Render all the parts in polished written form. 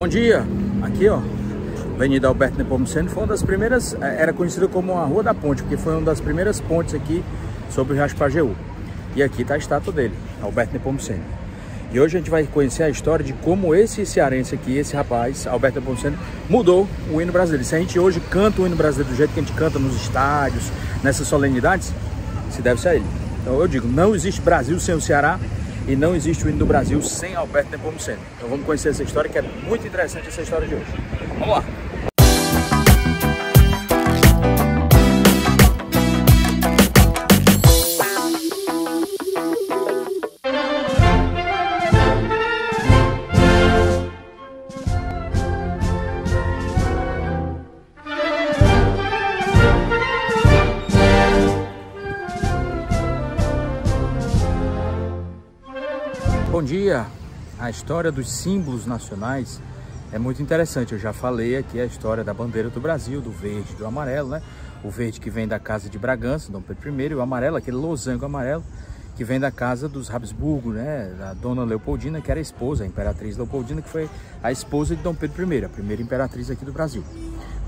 Bom dia, aqui ó, Avenida Alberto Nepomuceno foi uma das primeiras, era conhecida como a Rua da Ponte, porque foi uma das primeiras pontes aqui sobre o Riacho Pajeú. E aqui está a estátua dele, Alberto Nepomuceno. E hoje a gente vai conhecer a história de como esse cearense aqui, esse rapaz, Alberto Nepomuceno, mudou o hino brasileiro. Se a gente hoje canta o hino brasileiro do jeito que a gente canta nos estádios, nessas solenidades, se deve-se a ele. Então eu digo, não existe Brasil sem o Ceará. E não existe o hino do Brasil sem Alberto Nepomuceno. Então vamos conhecer essa história, que é muito interessante essa história de hoje. Vamos lá! Bom dia! A história dos símbolos nacionais é muito interessante. Eu já falei aqui a história da bandeira do Brasil, do verde e do amarelo, né? O verde que vem da casa de Bragança, Dom Pedro I, e o amarelo, aquele losango amarelo, que vem da casa dos Habsburgo, né? Da dona Leopoldina, que era a esposa, a imperatriz Leopoldina, que foi a esposa de Dom Pedro I, a primeira imperatriz aqui do Brasil.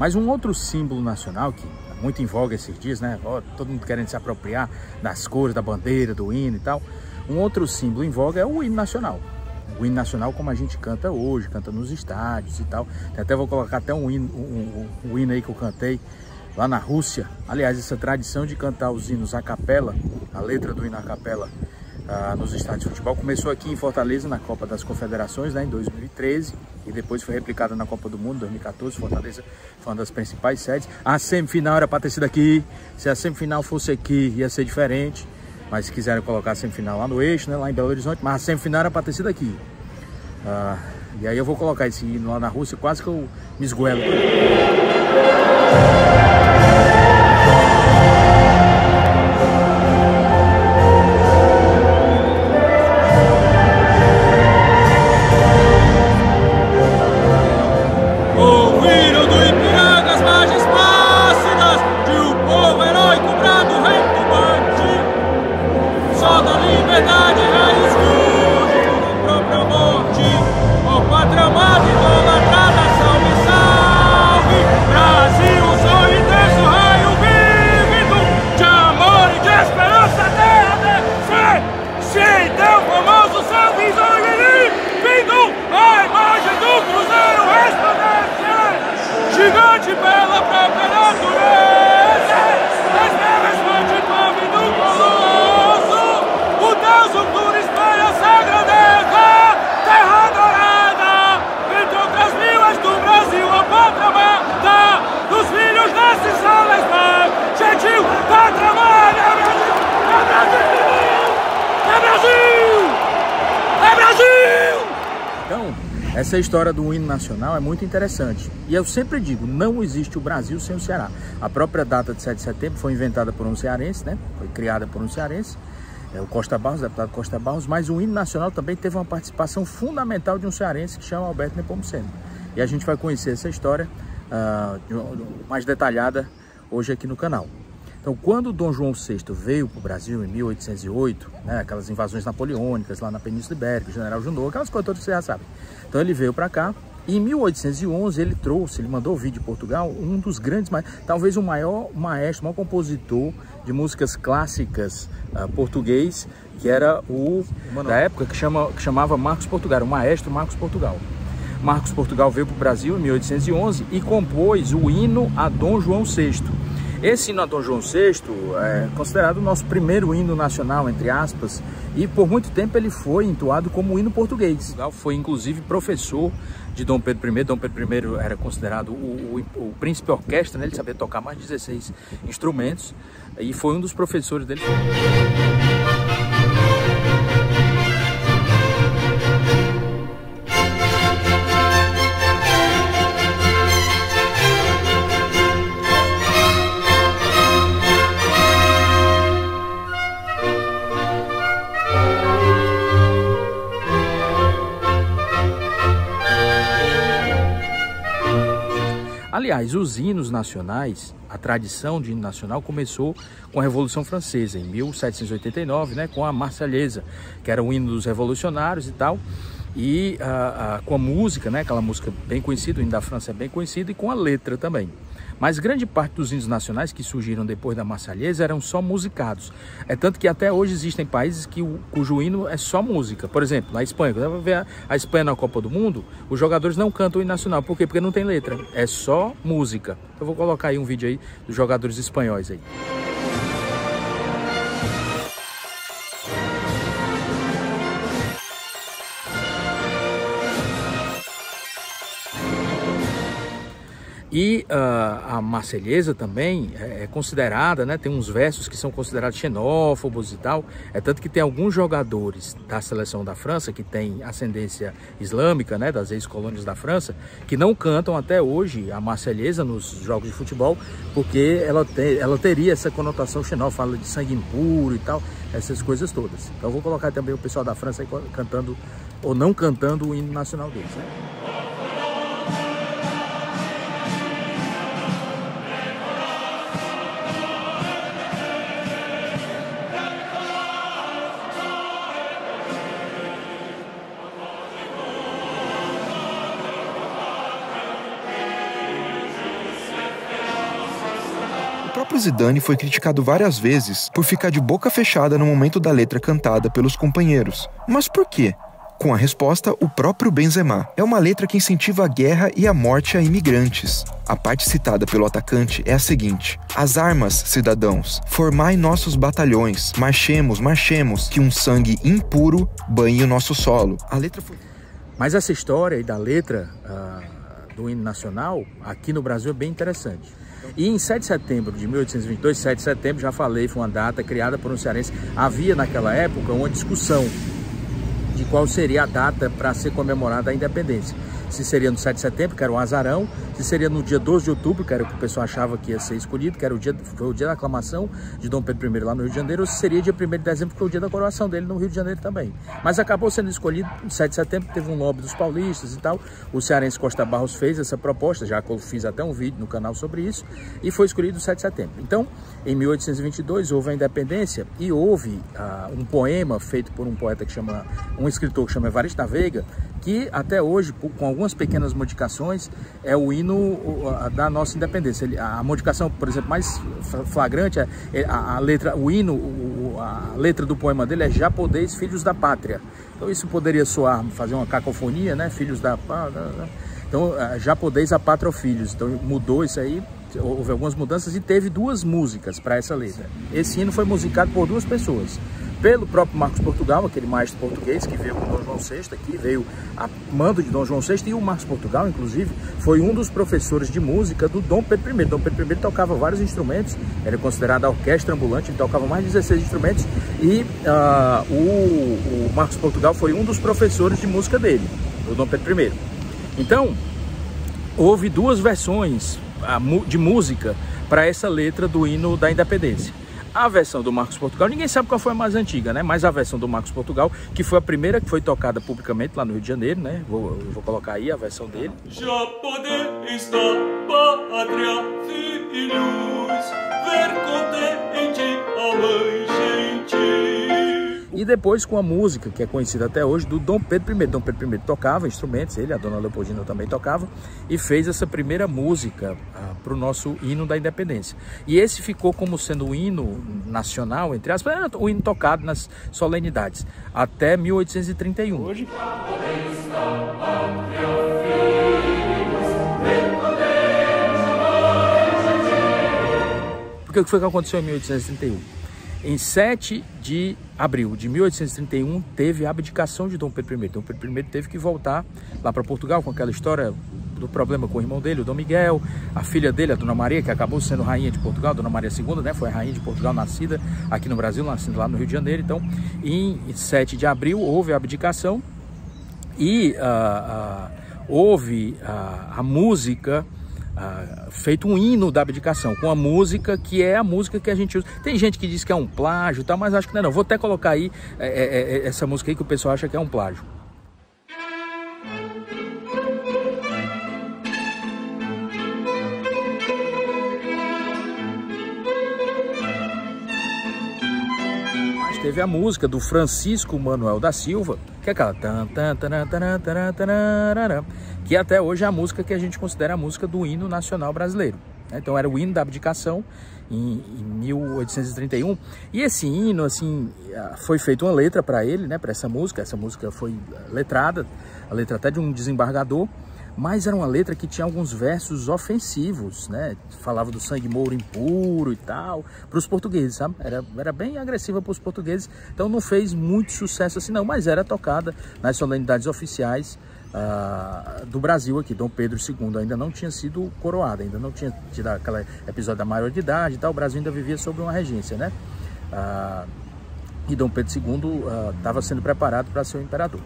Mas um outro símbolo nacional que está muito em voga esses dias, né? Todo mundo querendo se apropriar das cores da bandeira, do hino e tal. Um outro símbolo em voga é o hino nacional. O hino nacional como a gente canta hoje, canta nos estádios e tal. Até vou colocar até um hino aí que eu cantei lá na Rússia. Aliás, essa tradição de cantar os hinos a capela, a letra do hino a capela nos estádios de futebol, começou aqui em Fortaleza na Copa das Confederações, né, em 2013. E depois foi replicada na Copa do Mundo em 2014. Fortaleza foi uma das principais sedes. A semifinal era para ter sido aqui. Se a semifinal fosse aqui, ia ser diferente. Mas quiseram colocar a semifinal lá no eixo, né, lá em Belo Horizonte, mas a semifinal era para ter sido aqui. E aí eu vou colocar esse hino lá na Rússia, quase que eu me esguelo. Pela própria natureza, as neves fonte pobre do colosso, o Deus futuro espalha essa grandeza, terra dourada, entre outras vilas do Brasil, a pátria amada, dos filhos desses soles mais, gentil, pátria amada, é Brasil, é Brasil, é Brasil, é Brasil! Então, essa história do hino nacional é muito interessante. E eu sempre digo, não existe o Brasil sem o Ceará. A própria data de 7 de setembro foi inventada por um cearense, né? Foi criada por um cearense, o Costa Barros, o deputado Costa Barros, mas o hino nacional também teve uma participação fundamental de um cearense que chama Alberto Nepomuceno. E a gente vai conhecer essa história mais detalhada hoje aqui no canal. Então, quando Dom João VI veio para o Brasil em 1808, né, aquelas invasões napoleônicas lá na Península Ibérica, o General Junot, aquelas coisas todas que você já sabe. Então ele veio para cá e em 1811 ele mandou vir de Portugal um dos grandes, talvez o maior maestro, o maior compositor de músicas clássicas português, que era da época que chamava Marcos Portugal, o maestro Marcos Portugal. Marcos Portugal veio para o Brasil em 1811 e compôs o hino a Dom João VI. Esse hino a Dom João VI é considerado o nosso primeiro hino nacional, entre aspas, e por muito tempo ele foi entoado como hino português. Foi inclusive professor de Dom Pedro I. Dom Pedro I era considerado o príncipe orquestra, né? Ele sabia tocar mais de 16 instrumentos e foi um dos professores dele. Aliás, os hinos nacionais, a tradição de hino nacional começou com a Revolução Francesa, em 1789, né, com a Marselhesa, que era o hino dos revolucionários e tal. E com a música, né, aquela música bem conhecida, o hino da França é bem conhecido, e com a letra também. Mas grande parte dos hinos nacionais que surgiram depois da Marselhesa eram só musicados. É tanto que até hoje existem países cujo hino é só música. Por exemplo, na Espanha, quando você vê a Espanha na Copa do Mundo, os jogadores não cantam o hino nacional. Por quê? Porque não tem letra, é só música. Eu vou colocar aí um vídeo aí dos jogadores espanhóis aí. E a Marselhesa também é considerada, né, tem uns versos que são considerados xenófobos e tal. É tanto que tem alguns jogadores da seleção da França, que tem ascendência islâmica, né, das ex-colônias da França, que não cantam até hoje a Marselhesa nos jogos de futebol, porque ela teria essa conotação xenófoba, fala de sangue impuro e tal, essas coisas todas. Então eu vou colocar também o pessoal da França aí cantando ou não cantando o hino nacional deles, né? O próprio Zidane foi criticado várias vezes por ficar de boca fechada no momento da letra cantada pelos companheiros. Mas por quê? Com a resposta, o próprio Benzema. É uma letra que incentiva a guerra e a morte a imigrantes. A parte citada pelo atacante é a seguinte: as armas, cidadãos, formai nossos batalhões, marchemos, marchemos, que um sangue impuro banhe o nosso solo. A letra foi... Mas essa história aí da letra do hino nacional, aqui no Brasil, é bem interessante. E em 7 de setembro de 1822, 7 de setembro, já falei, foi uma data criada por um cearense. Havia naquela época uma discussão de qual seria a data para ser comemorada a independência. Se seria no 7 de setembro, que era um azarão, se seria no dia 12 de outubro, que era o que o pessoal achava que ia ser escolhido, que era foi o dia da aclamação de Dom Pedro I lá no Rio de Janeiro, ou se seria dia 1º de dezembro, que foi o dia da coroação dele no Rio de Janeiro também. Mas acabou sendo escolhido no 7 de setembro, teve um lobby dos paulistas e tal. O cearense Costa Barros fez essa proposta, já que eu fiz até um vídeo no canal sobre isso, e foi escolhido o 7 de setembro. Então, em 1822, houve a independência e houve um poema feito por um poeta um escritor que chama Evaristo da Veiga, que até hoje, com algumas pequenas modificações, é o hino da nossa independência. A modificação, por exemplo, mais flagrante é a letra, o hino, a letra do poema dele é Já podeis, filhos da pátria. Então isso poderia soar, fazer uma cacofonia, né? Filhos da pátria. Então, já podeis a pátria ou filhos. Então mudou isso aí, houve algumas mudanças e teve duas músicas para essa letra. Esse hino foi musicado por duas pessoas. Pelo próprio Marcos Portugal, aquele maestro português que veio com Dom João VI aqui, veio a mando de Dom João VI, e o Marcos Portugal, inclusive, foi um dos professores de música do Dom Pedro I. Dom Pedro I tocava vários instrumentos, era considerado a orquestra ambulante, ele tocava mais de 16 instrumentos, e o Marcos Portugal foi um dos professores de música dele, do Dom Pedro I. Então, houve duas versões de música para essa letra do hino da independência. A versão do Marcos Portugal, ninguém sabe qual foi a mais antiga, né? Mas a versão do Marcos Portugal, que foi a primeira que foi tocada publicamente lá no Rio de Janeiro, né? Eu vou colocar aí a versão dele. Já podeis da pátria, filhos, ver contente a mãe gentil. E depois com a música, que é conhecida até hoje, do Dom Pedro I. Dom Pedro I tocava instrumentos, ele, a dona Leopoldina também tocava, e fez essa primeira música para o nosso hino da independência. E esse ficou como sendo o hino nacional, entre aspas, o hino tocado nas solenidades, até 1831. Hoje... Porque o que foi que aconteceu em 1831? Em 7 de abril de 1831, teve a abdicação de Dom Pedro I. Dom Pedro I teve que voltar lá para Portugal com aquela história do problema com o irmão dele, o Dom Miguel, a filha dele, a Dona Maria, que acabou sendo rainha de Portugal, Dona Maria II, né? Foi a rainha de Portugal, nascida aqui no Brasil, nascida lá no Rio de Janeiro. Então, em 7 de abril, houve a abdicação e houve a música... feito um hino da abdicação, com a música que é a música que a gente usa. Tem gente que diz que é um plágio e tal, mas acho que não é não. Vou até colocar aí essa música aí que o pessoal acha que é um plágio. teve a música do Francisco Manuel da Silva, que é aquela que até hoje é a música que a gente considera a música do hino nacional brasileiro. Então era o hino da abdicação em 1831, e esse hino, assim, foi feita uma letra para ele, né, para essa música foi letrada, a letra até de um desembargador, mas era uma letra que tinha alguns versos ofensivos, né, falava do sangue mouro impuro e tal, para os portugueses, sabe, era bem agressiva para os portugueses, então não fez muito sucesso assim não, mas era tocada nas solenidades oficiais do Brasil aqui. Dom Pedro II ainda não tinha sido coroado, ainda não tinha tido aquele episódio da maioridade e tal, o Brasil ainda vivia sob uma regência, né? E Dom Pedro II estava sendo preparado para ser o imperador.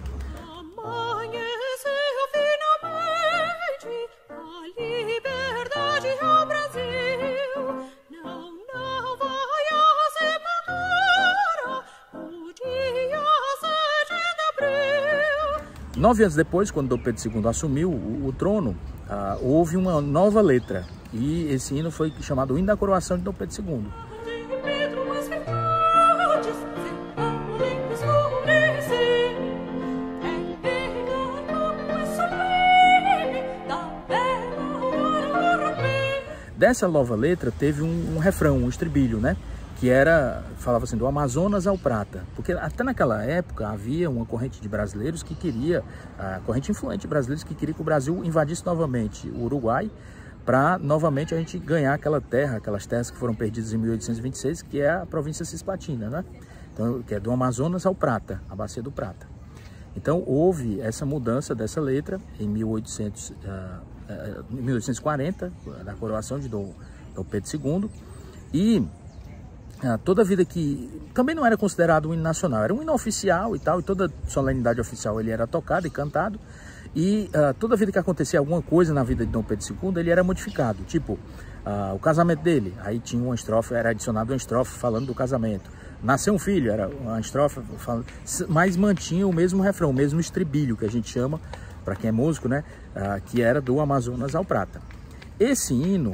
Nove anos depois, quando Dom Pedro II assumiu o trono, houve uma nova letra, e esse hino foi chamado o Hino da Coroação de Dom Pedro II. Dessa nova letra teve um refrão, um estribilho, né? Que falava assim, do Amazonas ao Prata, porque até naquela época havia uma corrente de brasileiros que queria, a corrente influente de brasileiros que queria que o Brasil invadisse novamente o Uruguai, para novamente a gente ganhar aquelas terras que foram perdidas em 1826, que é a província Cisplatina, né? Então, que é do Amazonas ao Prata, a Bacia do Prata. Então houve essa mudança dessa letra em 1840, da coroação de Dom Pedro II, e toda a vida que também não era considerado um hino nacional, era um hino oficial e tal, e toda solenidade oficial ele era tocado e cantado, e toda a vida que acontecia alguma coisa na vida de Dom Pedro II, ele era modificado, tipo, o casamento dele, aí tinha uma estrofe, era adicionado uma estrofe falando do casamento, nasceu um filho, era uma estrofe falando, mas mantinha o mesmo refrão, o mesmo estribilho que a gente chama, para quem é músico, né, que era do Amazonas ao Prata. Esse hino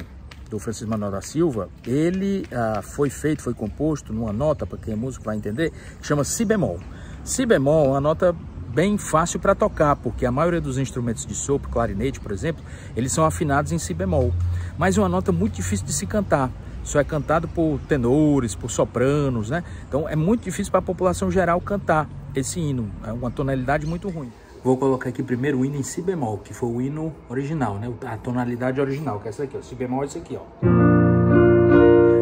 do Francisco Manuel da Silva, ele foi composto numa nota, para quem é músico vai entender, que chama si bemol. Si bemol é uma nota bem fácil para tocar, porque a maioria dos instrumentos de sopro, clarinete, por exemplo, eles são afinados em si bemol. Mas é uma nota muito difícil de se cantar. Só é cantado por tenores, por sopranos, né? Então é muito difícil para a população geral cantar esse hino. É uma tonalidade muito ruim. Vou colocar aqui primeiro o hino em si bemol, que foi o hino original, né? A tonalidade original, que é essa aqui, ó. Si bemol é esse aqui, ó.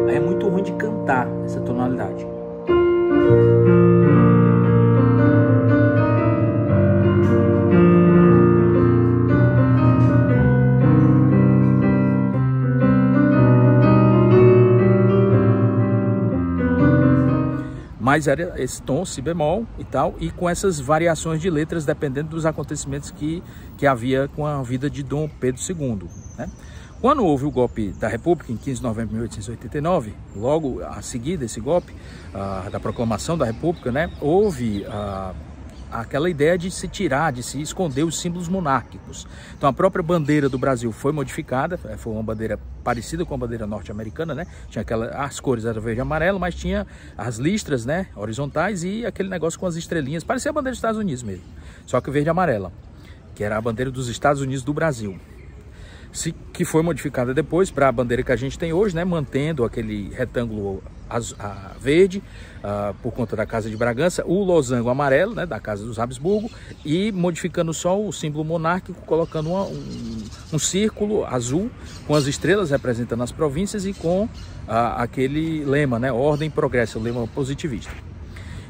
Aí é muito ruim de cantar essa tonalidade. Mas era esse tom, si bemol e tal, e com essas variações de letras dependendo dos acontecimentos que havia com a vida de Dom Pedro II, né? Quando houve o golpe da República, em 15 de novembro de 1889, logo a seguir desse golpe, da proclamação da República, né, houve aquela ideia de se tirar, de se esconder os símbolos monárquicos. Então a própria bandeira do Brasil foi modificada, foi uma bandeira parecida com a bandeira norte-americana, né? Tinha as cores eram verde e amarelo, mas tinha as listras, né, horizontais, e aquele negócio com as estrelinhas, parecia a bandeira dos Estados Unidos mesmo, só que verde e amarela, que era a bandeira dos Estados Unidos do Brasil. Que foi modificada depois para a bandeira que a gente tem hoje, né, mantendo aquele retângulo verde por conta da Casa de Bragança, o losango amarelo, né, da Casa dos Habsburgo, e modificando só o símbolo monárquico, colocando um círculo azul com as estrelas representando as províncias e com aquele lema, né, ordem e progresso, o lema positivista.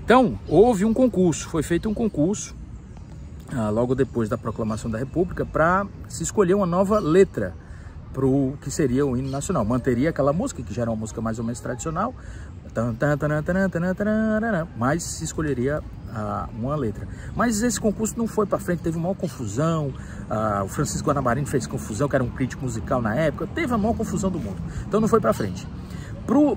Então houve um concurso, foi feito um concurso logo depois da proclamação da República, para se escolher uma nova letra para o que seria o hino nacional. Manteria aquela música, que já era uma música mais ou menos tradicional, mas se escolheria uma letra. Mas esse concurso não foi para frente, teve uma maior confusão, o Francisco Guanabara fez confusão, que era um crítico musical na época, teve a maior confusão do mundo, então não foi para frente.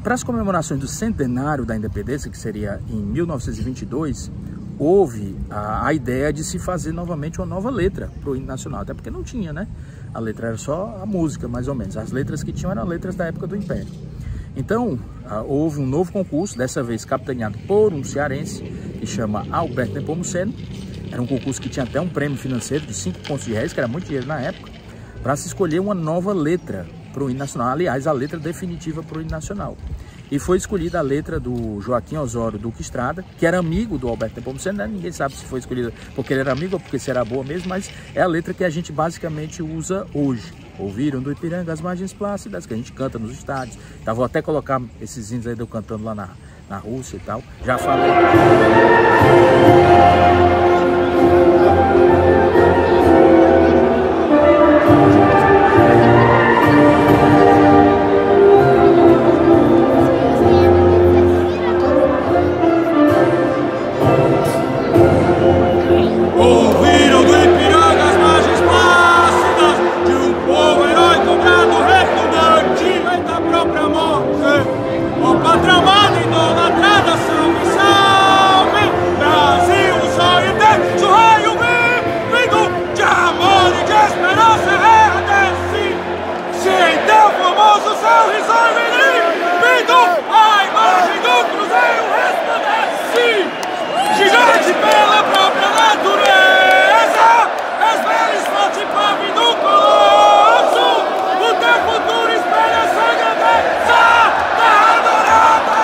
Para as comemorações do centenário da independência, que seria em 1922, houve a ideia de se fazer novamente uma nova letra para o hino nacional, até porque não tinha, né? A letra era só a música, mais ou menos. As letras que tinham eram letras da época do Império. Então, houve um novo concurso, dessa vez capitaneado por um cearense, que chama Alberto Nepomuceno. Era um concurso que tinha até um prêmio financeiro de 5 contos de réis, que era muito dinheiro na época, para se escolher uma nova letra para o hino nacional. Aliás, a letra definitiva para o hino nacional. E foi escolhida a letra do Joaquim Osório Duque Estrada, que era amigo do Alberto Nepomuceno, né? Ninguém sabe se foi escolhida porque ele era amigo ou porque será boa mesmo, mas é a letra que a gente basicamente usa hoje. Ouviram do Ipiranga as margens plácidas, que a gente canta nos estádios. Tá, vou até colocar esses hinos aí de eu cantando lá na Rússia e tal. Já falei. Gigante pela própria natureza, és belo e forte pave do colosso, o teu futuro espelha essa grandeza, terra adorada,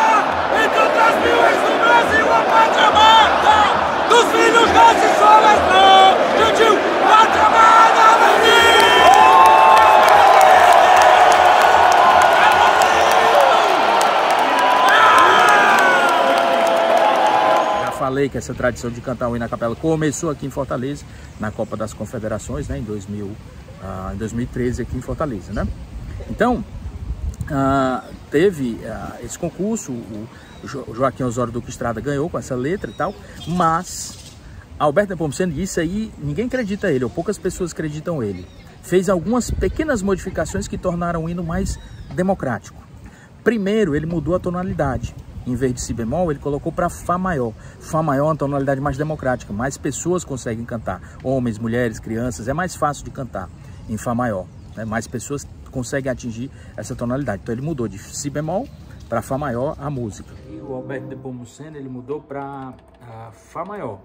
entre outras mil reis do Brasil, a pátria amada, dos filhos desse soletrão, gentil, pátria amada, Falei que essa tradição de cantar o hino na capela começou aqui em Fortaleza, na Copa das Confederações, né, em 2013 aqui em Fortaleza, né? Então, teve esse concurso, o Joaquim Osório Duque Estrada ganhou com essa letra e tal, mas Alberto Nepomuceno, isso aí ninguém acredita ele, ou poucas pessoas acreditam ele. Fez algumas pequenas modificações que tornaram o hino mais democrático. Primeiro, ele mudou a tonalidade. Em vez de si bemol, ele colocou para Fá maior. Fá maior é uma tonalidade mais democrática, mais pessoas conseguem cantar. Homens, mulheres, crianças, é mais fácil de cantar em Fá maior, né? Mais pessoas conseguem atingir essa tonalidade. Então ele mudou de si bemol para Fá maior a música. E o Alberto Nepomuceno, ele mudou para Fá maior.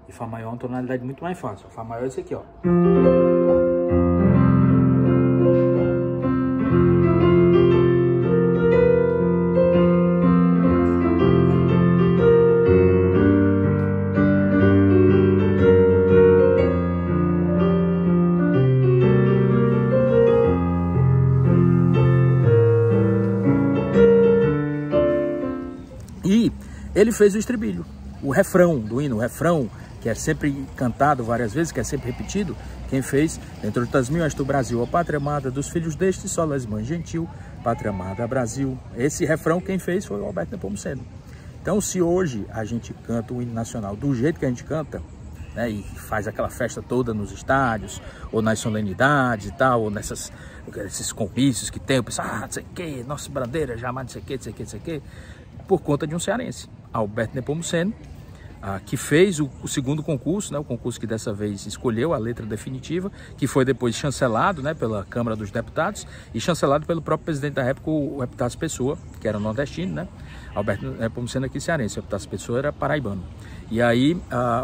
E Fá maior é uma tonalidade muito mais fácil. Fá maior é esse aqui, ó. E ele fez o estribilho, o refrão do hino, o refrão que é sempre cantado várias vezes, que é sempre repetido. Quem fez, entre outras mil, és tu Brasil, a pátria amada dos filhos deste sol, as mães gentil, pátria amada Brasil. Esse refrão quem fez foi o Alberto Nepomuceno. Então, se hoje a gente canta o hino nacional do jeito que a gente canta, né, e faz aquela festa toda nos estádios, ou nas solenidades e tal, ou nesses comícios que tem, o pessoal, não sei o que, nossa bandeira, jamais não sei o que, não sei o que, não sei o que, por conta de um cearense, Alberto Nepomuceno, que fez o segundo concurso, né, o concurso que dessa vez escolheu a letra definitiva, que foi depois chancelado, né, pela Câmara dos Deputados e chancelado pelo próprio presidente da época, o Epitácio Pessoa, que era nordestino, né? Alberto Nepomuceno aqui cearense, o Epitácio Pessoa era paraibano. E aí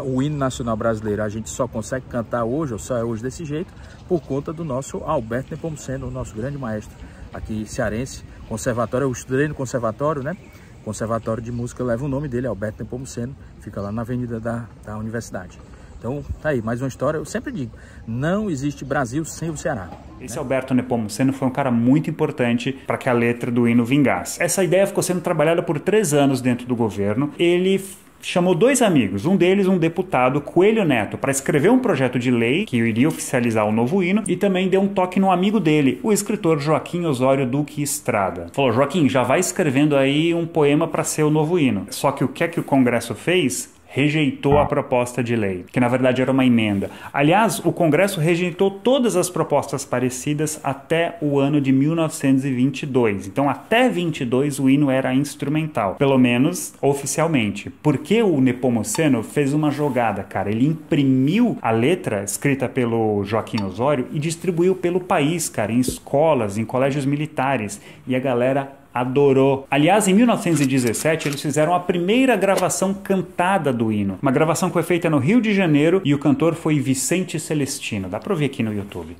o hino nacional brasileiro a gente só consegue cantar hoje, ou só é hoje desse jeito, por conta do nosso Alberto Nepomuceno, o nosso grande maestro aqui cearense, conservatório. Eu estudei no conservatório, né? Conservatório de Música leva o nome dele, Alberto Nepomuceno, fica lá na avenida da universidade. Então, tá aí, mais uma história. Eu sempre digo, não existe Brasil sem o Ceará. Esse Alberto Nepomuceno foi um cara muito importante para que a letra do hino vingasse. Essa ideia ficou sendo trabalhada por 3 anos dentro do governo. Ele chamou 2 amigos, um deles um deputado, Coelho Neto, para escrever um projeto de lei que iria oficializar o novo hino, e também deu um toque no amigo dele, o escritor Joaquim Osório Duque Estrada. Falou, Joaquim, já vai escrevendo aí um poema para ser o novo hino. Só que o que é que o Congresso fez? Rejeitou a proposta de lei, que na verdade era uma emenda. Aliás, o Congresso rejeitou todas as propostas parecidas até o ano de 1922. Então, até 22 o hino era instrumental, pelo menos oficialmente. Porque o Nepomuceno fez uma jogada, cara. Ele imprimiu a letra escrita pelo Joaquim Osório e distribuiu pelo país, cara, em escolas, em colégios militares. E a galera adorou. Aliás, em 1917, eles fizeram a primeira gravação cantada do hino. Uma gravação que foi feita no Rio de Janeiro e o cantor foi Vicente Celestino. Dá pra ouvir aqui no YouTube.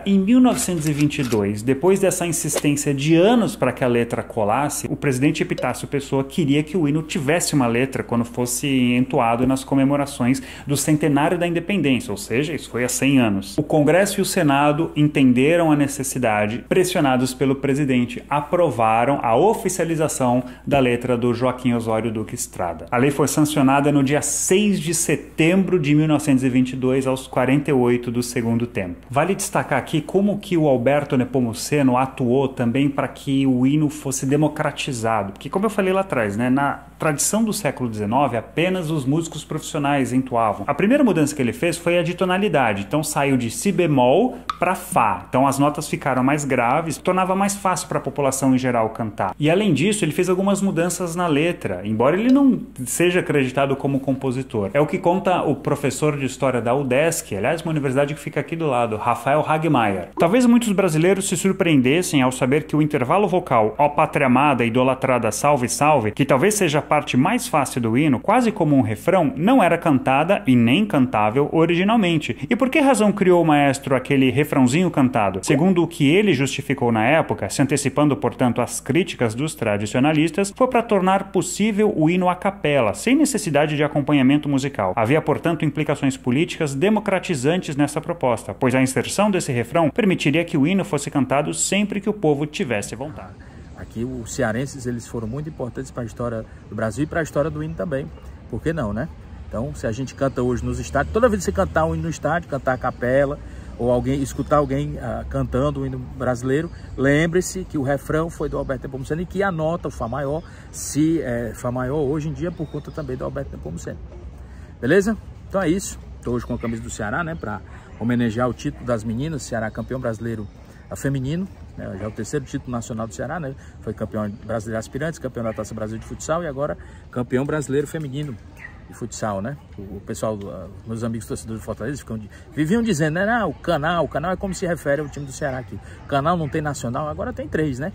Em 1922, depois dessa insistência de anos para que a letra colasse, o presidente Epitácio Pessoa queria que o hino tivesse uma letra quando fosse entoado nas comemorações do centenário da independência, ou seja, isso foi há 100 anos. O Congresso e o Senado entenderam a necessidade, pressionados pelo presidente, aprovaram a oficialização da letra do Joaquim Osório Duque Estrada. A lei foi sancionada no dia 6 de setembro de 1922, aos 48 do segundo tempo. Vale destacar aqui como que o Alberto Nepomuceno atuou também para que o hino fosse democratizado. Porque, como eu falei lá atrás, né, na tradição do século XIX, apenas os músicos profissionais entoavam. A primeira mudança que ele fez foi a de tonalidade. Então saiu de si bemol para fá. Então as notas ficaram mais graves, tornava mais fácil para a população em geral cantar. E além disso, ele fez algumas mudanças na letra, embora ele não seja acreditado como compositor. É o que conta o professor de história da UDESC, aliás, uma universidade que fica aqui do lado, Rafael Hagmaier. Talvez muitos brasileiros se surpreendessem ao saber que o intervalo vocal "Ó Pátria Amada, idolatrada, salve, salve", que talvez seja a parte mais fácil do hino, quase como um refrão, não era cantada e nem cantável originalmente. E por que razão criou o maestro aquele refrãozinho cantado? Segundo o que ele justificou na época, se antecipando, portanto, às críticas dos tradicionalistas, foi para tornar possível o hino a capela, sem necessidade de acompanhamento musical. Havia, portanto, implicações políticas democratizantes nessa proposta, pois a inserção desse refrão permitiria que o hino fosse cantado sempre que o povo tivesse vontade. Aqui os cearenses, eles foram muito importantes para a história do Brasil e para a história do hino também. Por que não, né? Então, se a gente canta hoje nos estádios, toda vez que você cantar um hino no estádio, cantar a capela, ou escutar alguém cantando o hino brasileiro, lembre-se que o refrão foi do Alberto Nepomuceno e que a nota, o Fá maior, se é Fá maior hoje em dia por conta também do Alberto Nepomuceno. Beleza? Então é isso. Estou hoje com a camisa do Ceará, né? Para homenagear o título das meninas, Ceará campeão brasileiro feminino. Já é o terceiro título nacional do Ceará, né? Foi campeão brasileiro aspirantes, campeão da Taça Brasil de futsal e agora campeão brasileiro feminino de futsal, né? O pessoal, meus amigos torcedores do Fortaleza viviam dizendo, né? Ah, o canal é como se refere ao time do Ceará aqui. O canal não tem nacional, agora tem 3, né?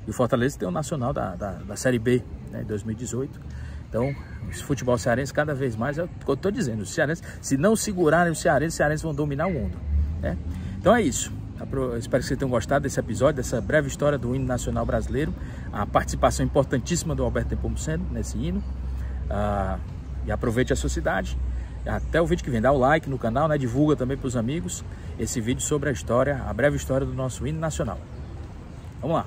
E o Fortaleza tem o nacional da Série B, né? Em 2018. Então, esse futebol cearense cada vez mais, é o que eu estou dizendo, os cearenses, se não segurarem os cearenses vão dominar o mundo, né? Então é isso. Eu espero que vocês tenham gostado desse episódio, dessa breve história do hino nacional brasileiro, a participação importantíssima do Alberto Nepomuceno nesse hino. E aproveite a sua cidade. Até o vídeo que vem, dá o like no canal, né? Divulga também para os amigos esse vídeo sobre a breve história do nosso hino nacional. Vamos lá!